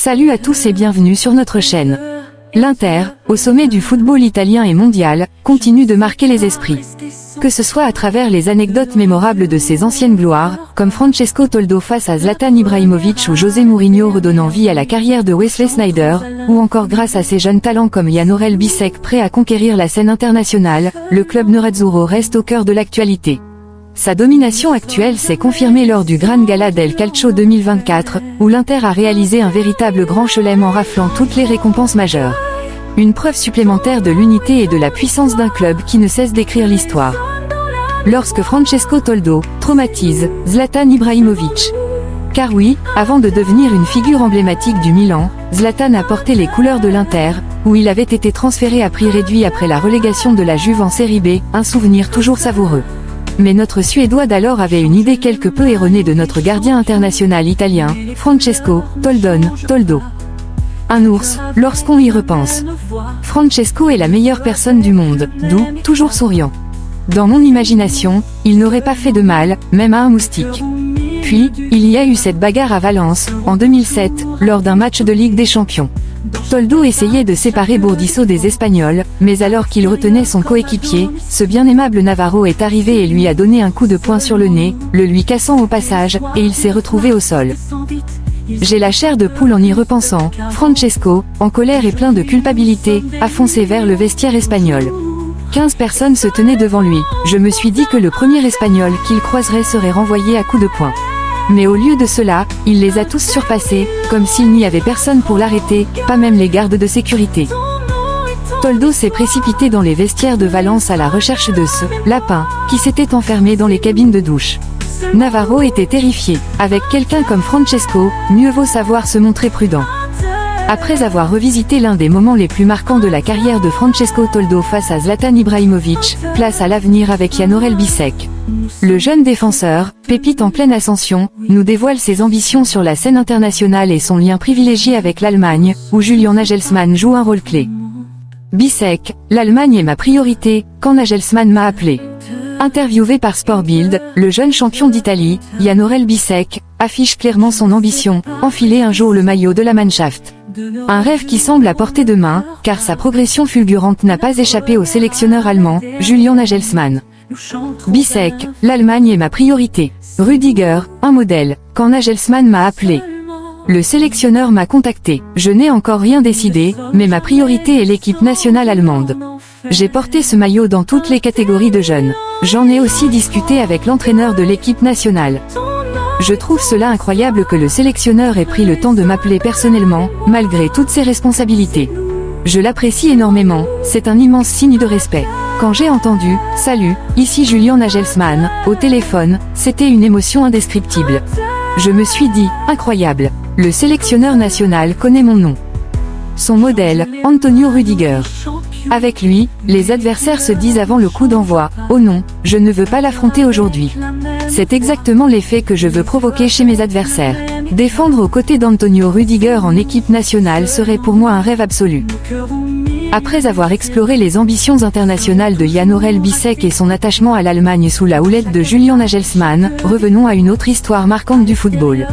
Salut à tous et bienvenue sur notre chaîne. L'Inter, au sommet du football italien et mondial, continue de marquer les esprits. Que ce soit à travers les anecdotes mémorables de ses anciennes gloires, comme Francesco Toldo face à Zlatan Ibrahimovic ou José Mourinho redonnant vie à la carrière de Wesley Sneijder, ou encore grâce à ses jeunes talents comme Jan Bisek prêt à conquérir la scène internationale, le club nerazzurro reste au cœur de l'actualité. Sa domination actuelle s'est confirmée lors du Gran Gala del Calcio 2024, où l'Inter a réalisé un véritable grand chelem en raflant toutes les récompenses majeures. Une preuve supplémentaire de l'unité et de la puissance d'un club qui ne cesse d'écrire l'histoire. Lorsque Francesco Toldo traumatise Zlatan Ibrahimovic. Car oui, avant de devenir une figure emblématique du Milan, Zlatan a porté les couleurs de l'Inter, où il avait été transféré à prix réduit après la relégation de la Juve en Série B, un souvenir toujours savoureux. Mais notre Suédois d'alors avait une idée quelque peu erronée de notre gardien international italien, Francesco Toldo. Un ours, lorsqu'on y repense. Francesco est la meilleure personne du monde, doux, toujours souriant. Dans mon imagination, il n'aurait pas fait de mal, même à un moustique. Puis, il y a eu cette bagarre à Valence, en 2007, lors d'un match de Ligue des Champions. Toldo essayait de séparer Burdisso des Espagnols, mais alors qu'il retenait son coéquipier, ce bien aimable Navarro est arrivé et lui a donné un coup de poing sur le nez, le lui cassant au passage, et il s'est retrouvé au sol. J'ai la chair de poule en y repensant. Francesco, en colère et plein de culpabilité, a foncé vers le vestiaire espagnol. 15 personnes se tenaient devant lui. Je me suis dit que le premier Espagnol qu'il croiserait serait renvoyé à coups de poing. Mais au lieu de cela, il les a tous surpassés, comme s'il n'y avait personne pour l'arrêter, pas même les gardes de sécurité. Toldo s'est précipité dans les vestiaires de Valence à la recherche de ce lapin, qui s'était enfermé dans les cabines de douche. Navarro était terrifié. Avec quelqu'un comme Francesco, mieux vaut savoir se montrer prudent. Après avoir revisité l'un des moments les plus marquants de la carrière de Francesco Toldo face à Zlatan Ibrahimovic, place à l'avenir avec Jan Bisek. Le jeune défenseur, pépite en pleine ascension, nous dévoile ses ambitions sur la scène internationale et son lien privilégié avec l'Allemagne, où Julian Nagelsmann joue un rôle clé. Bisek, l'Allemagne est ma priorité, quand Nagelsmann m'a appelé. Interviewé par Sportbild, le jeune champion d'Italie, Jan Bisek, affiche clairement son ambition, enfiler un jour le maillot de la Mannschaft. Un rêve qui semble à portée de main, car sa progression fulgurante n'a pas échappé au sélectionneur allemand, Julian Nagelsmann. Bisek, l'Allemagne est ma priorité. Rüdiger, un modèle, quand Nagelsmann m'a appelé. Le sélectionneur m'a contacté. Je n'ai encore rien décidé, mais ma priorité est l'équipe nationale allemande. J'ai porté ce maillot dans toutes les catégories de jeunes. J'en ai aussi discuté avec l'entraîneur de l'équipe nationale. Je trouve cela incroyable que le sélectionneur ait pris le temps de m'appeler personnellement, malgré toutes ses responsabilités. Je l'apprécie énormément, c'est un immense signe de respect. Quand j'ai entendu « Salut, ici Julian Nagelsmann » au téléphone, c'était une émotion indescriptible. Je me suis dit « Incroyable, le sélectionneur national connaît mon nom ». Son modèle, Antonio Rüdiger. Avec lui, les adversaires se disent avant le coup d'envoi « Oh non, je ne veux pas l'affronter aujourd'hui ». C'est exactement l'effet que je veux provoquer chez mes adversaires. Défendre aux côtés d'Antonio Rüdiger en équipe nationale serait pour moi un rêve absolu. Après avoir exploré les ambitions internationales de Jan Bisek et son attachement à l'Allemagne sous la houlette de Julian Nagelsmann, revenons à une autre histoire marquante du football.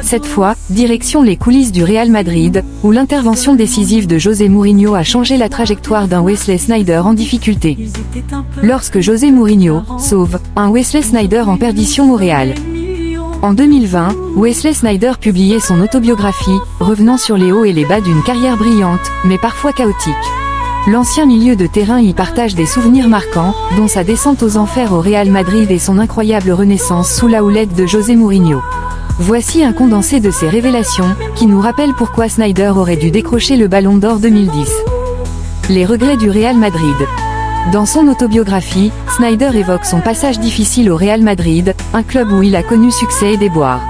Cette fois, direction les coulisses du Real Madrid, où l'intervention décisive de José Mourinho a changé la trajectoire d'un Wesley Sneijder en difficulté. Lorsque José Mourinho sauve un Wesley Sneijder en perdition au Real. En 2020, Wesley Sneijder publiait son autobiographie, revenant sur les hauts et les bas d'une carrière brillante, mais parfois chaotique. L'ancien milieu de terrain y partage des souvenirs marquants, dont sa descente aux enfers au Real Madrid et son incroyable renaissance sous la houlette de José Mourinho. Voici un condensé de ces révélations, qui nous rappelle pourquoi Sneijder aurait dû décrocher le Ballon d'Or 2010. Les regrets du Real Madrid. Dans son autobiographie, Sneijder évoque son passage difficile au Real Madrid, un club où il a connu succès et déboires.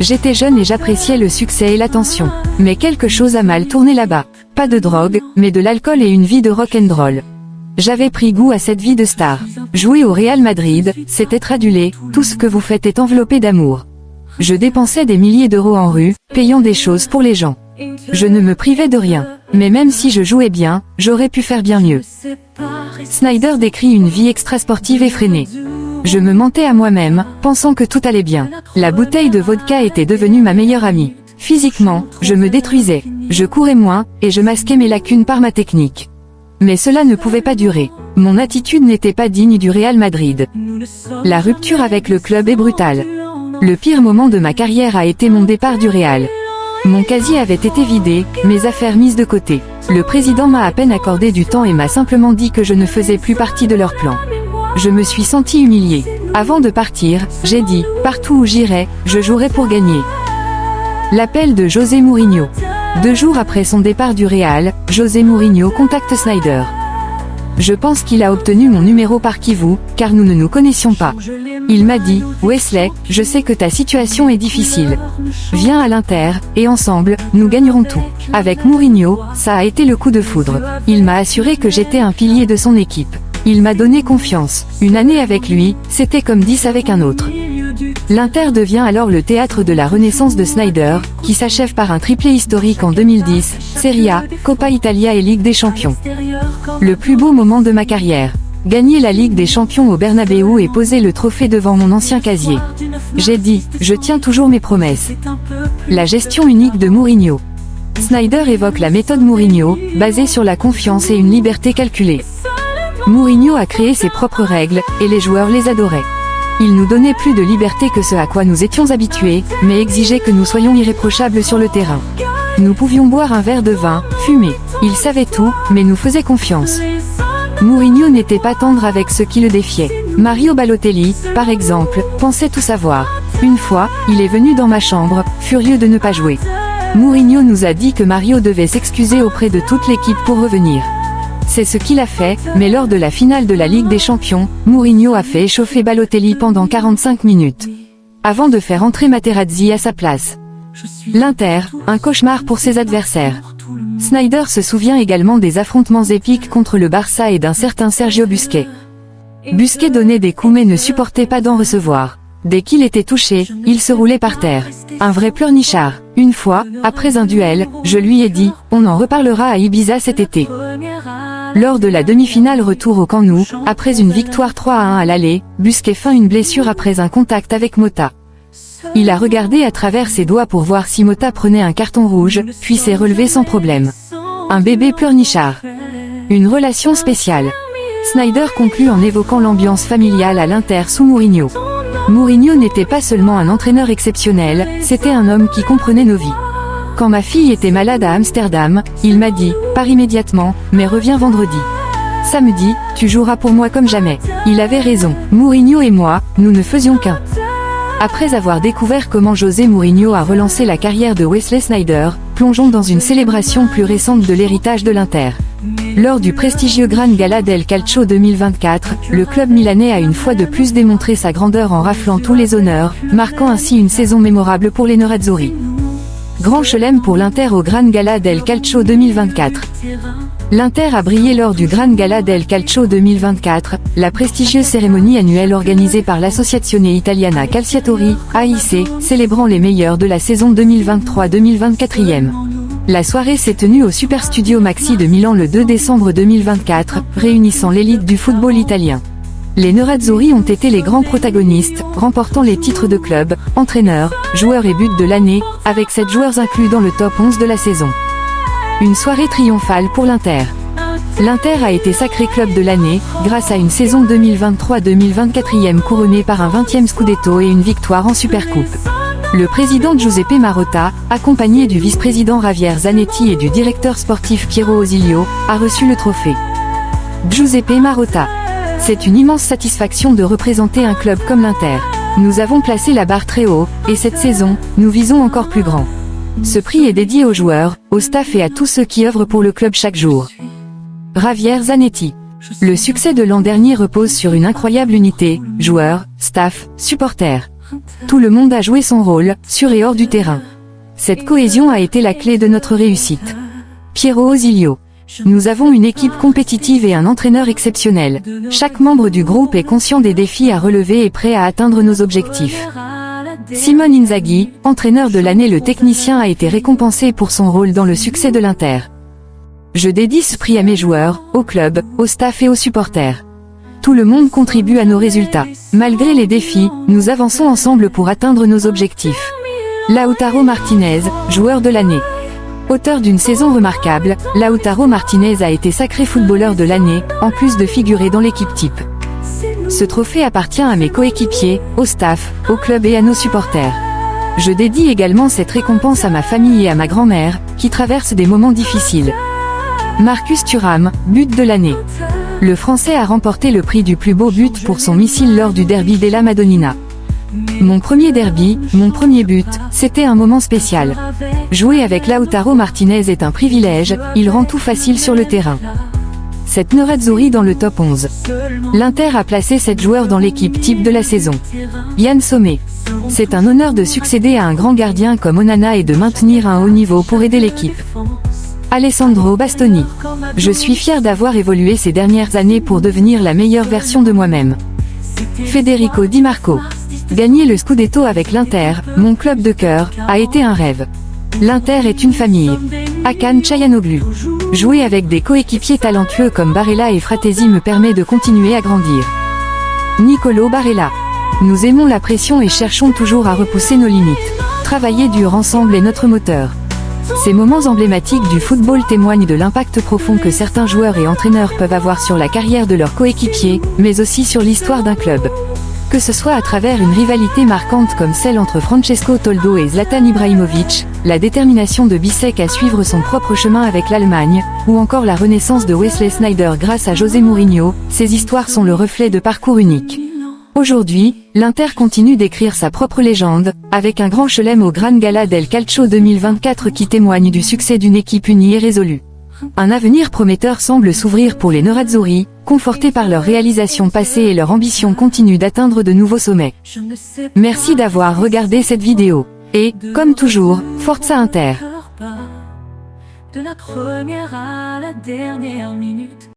J'étais jeune et j'appréciais le succès et l'attention. Mais quelque chose a mal tourné là-bas. Pas de drogue, mais de l'alcool et une vie de rock'n'roll. J'avais pris goût à cette vie de star. Jouer au Real Madrid, c'est être adulé, tout ce que vous faites est enveloppé d'amour. Je dépensais des milliers d'euros en rue, payant des choses pour les gens. Je ne me privais de rien. Mais même si je jouais bien, j'aurais pu faire bien mieux. Sneijder décrit une vie extrasportive effrénée. Je me mentais à moi-même, pensant que tout allait bien. La bouteille de vodka était devenue ma meilleure amie. Physiquement, je me détruisais. Je courais moins, et je masquais mes lacunes par ma technique. Mais cela ne pouvait pas durer. Mon attitude n'était pas digne du Real Madrid. La rupture avec le club est brutale. Le pire moment de ma carrière a été mon départ du Real. Mon casier avait été vidé, mes affaires mises de côté. Le président m'a à peine accordé du temps et m'a simplement dit que je ne faisais plus partie de leur plan. Je me suis senti humilié. Avant de partir, j'ai dit, partout où j'irai, je jouerai pour gagner. L'appel de José Mourinho. 2 jours après son départ du Real, José Mourinho contacte Sneijder. Je pense qu'il a obtenu mon numéro par Kivu, car nous ne nous connaissions pas. Il m'a dit, Wesley, je sais que ta situation est difficile. Viens à l'Inter, et ensemble, nous gagnerons tout. Avec Mourinho, ça a été le coup de foudre. Il m'a assuré que j'étais un pilier de son équipe. Il m'a donné confiance. Une année avec lui, c'était comme 10 avec un autre. L'Inter devient alors le théâtre de la renaissance de Sneijder, qui s'achève par un triplé historique en 2010, Serie A, Coppa Italia et Ligue des Champions. Le plus beau moment de ma carrière. Gagner la Ligue des Champions au Bernabéu et poser le trophée devant mon ancien casier. J'ai dit, je tiens toujours mes promesses. La gestion unique de Mourinho. Sneijder évoque la méthode Mourinho, basée sur la confiance et une liberté calculée. Mourinho a créé ses propres règles, et les joueurs les adoraient. Il nous donnait plus de liberté que ce à quoi nous étions habitués, mais exigeait que nous soyons irréprochables sur le terrain. Nous pouvions boire un verre de vin, fumer. Il savait tout, mais nous faisait confiance. Mourinho n'était pas tendre avec ceux qui le défiaient. Mario Balotelli, par exemple, pensait tout savoir. Une fois, il est venu dans ma chambre, furieux de ne pas jouer. Mourinho nous a dit que Mario devait s'excuser auprès de toute l'équipe pour revenir. C'est ce qu'il a fait, mais lors de la finale de la Ligue des Champions, Mourinho a fait échauffer Balotelli pendant 45 minutes. Avant de faire entrer Materazzi à sa place. L'Inter, un cauchemar pour ses adversaires. Sneijder se souvient également des affrontements épiques contre le Barça et d'un certain Sergio Busquets. Busquets donnait des coups mais ne supportait pas d'en recevoir. Dès qu'il était touché, il se roulait par terre. Un vrai pleurnichard. Une fois, après un duel, je lui ai dit, on en reparlera à Ibiza cet été. Lors de la demi-finale retour au Camp Nou, après une victoire 3-1 à l'aller, Busquets feint une blessure après un contact avec Mota. Il a regardé à travers ses doigts pour voir si Mota prenait un carton rouge, puis s'est relevé sans problème. Un bébé pleurnichard. Une relation spéciale. Sneijder conclut en évoquant l'ambiance familiale à l'Inter sous Mourinho. Mourinho n'était pas seulement un entraîneur exceptionnel, c'était un homme qui comprenait nos vies. Quand ma fille était malade à Amsterdam, il m'a dit, pars immédiatement, mais reviens vendredi. Samedi, tu joueras pour moi comme jamais. Il avait raison. Mourinho et moi, nous ne faisions qu'un. Après avoir découvert comment José Mourinho a relancé la carrière de Wesley Sneijder, plongeons dans une célébration plus récente de l'héritage de l'Inter. Lors du prestigieux Gran Gala del Calcio 2024, le club milanais a une fois de plus démontré sa grandeur en raflant tous les honneurs, marquant ainsi une saison mémorable pour les Nerazzurri. Grand chelem pour l'Inter au Gran Gala del Calcio 2024. L'Inter a brillé lors du Gran Gala del Calcio 2024, la prestigieuse cérémonie annuelle organisée par l'Associazione Italiana Calciatori, AIC, célébrant les meilleurs de la saison 2023-2024. La soirée s'est tenue au Super Studio Maxi de Milan le 2 décembre 2024, réunissant l'élite du football italien. Les Nerazzurri ont été les grands protagonistes, remportant les titres de club, entraîneur, joueur et but de l'année, avec 7 joueurs inclus dans le top 11 de la saison. Une soirée triomphale pour l'Inter. L'Inter a été sacré club de l'année, grâce à une saison 2023-2024 couronnée par un 20e Scudetto et une victoire en Supercoupe. Le président Giuseppe Marotta, accompagné du vice-président Javier Zanetti et du directeur sportif Piero Osilio, a reçu le trophée. Giuseppe Marotta. C'est une immense satisfaction de représenter un club comme l'Inter. Nous avons placé la barre très haut, et cette saison, nous visons encore plus grand. Ce prix est dédié aux joueurs, au staff et à tous ceux qui œuvrent pour le club chaque jour. Javier Zanetti. Le succès de l'an dernier repose sur une incroyable unité, joueurs, staff, supporters. Tout le monde a joué son rôle, sur et hors du terrain. Cette cohésion a été la clé de notre réussite. Piero Osilio. Nous avons une équipe compétitive et un entraîneur exceptionnel. Chaque membre du groupe est conscient des défis à relever et prêt à atteindre nos objectifs. Simone Inzaghi, entraîneur de l'année, le technicien a été récompensé pour son rôle dans le succès de l'Inter. Je dédie ce prix à mes joueurs, au club, au staff et aux supporters. Tout le monde contribue à nos résultats. Malgré les défis, nous avançons ensemble pour atteindre nos objectifs. Lautaro Martinez, joueur de l'année. Auteur d'une saison remarquable, Lautaro Martinez a été sacré footballeur de l'année, en plus de figurer dans l'équipe type. Ce trophée appartient à mes coéquipiers, au staff, au club et à nos supporters. Je dédie également cette récompense à ma famille et à ma grand-mère, qui traversent des moments difficiles. Marcus Thuram, but de l'année. Le Français a remporté le prix du plus beau but pour son missile lors du derby della Madonnina. Mon premier derby, mon premier but, c'était un moment spécial. Jouer avec Lautaro Martinez est un privilège, il rend tout facile sur le terrain. Cette Nerazzurri dans le top 11. L'Inter a placé 7 joueurs dans l'équipe type de la saison. Yann Sommet. C'est un honneur de succéder à un grand gardien comme Onana et de maintenir un haut niveau pour aider l'équipe. Alessandro Bastoni. Je suis fier d'avoir évolué ces dernières années pour devenir la meilleure version de moi-même. Federico Di Marco. Gagner le Scudetto avec l'Inter, mon club de cœur, a été un rêve. L'Inter est une famille. Hakan Çalhanoğlu. Jouer avec des coéquipiers talentueux comme Barella et Fratesi me permet de continuer à grandir. Nicolo Barella. Nous aimons la pression et cherchons toujours à repousser nos limites. Travailler dur ensemble est notre moteur. Ces moments emblématiques du football témoignent de l'impact profond que certains joueurs et entraîneurs peuvent avoir sur la carrière de leurs coéquipiers, mais aussi sur l'histoire d'un club. Que ce soit à travers une rivalité marquante comme celle entre Francesco Toldo et Zlatan Ibrahimovic, la détermination de Bissek à suivre son propre chemin avec l'Allemagne, ou encore la renaissance de Wesley Sneijder grâce à José Mourinho, ces histoires sont le reflet de parcours uniques. Aujourd'hui, l'Inter continue d'écrire sa propre légende, avec un grand chelem au Gran Gala del Calcio 2024 qui témoigne du succès d'une équipe unie et résolue. Un avenir prometteur semble s'ouvrir pour les Nerazzurri, confortés par leur réalisation passée et leur ambition continue d'atteindre de nouveaux sommets. Merci d'avoir regardé cette vidéo. Et, comme toujours, Forza Inter. De la première à la dernière minute.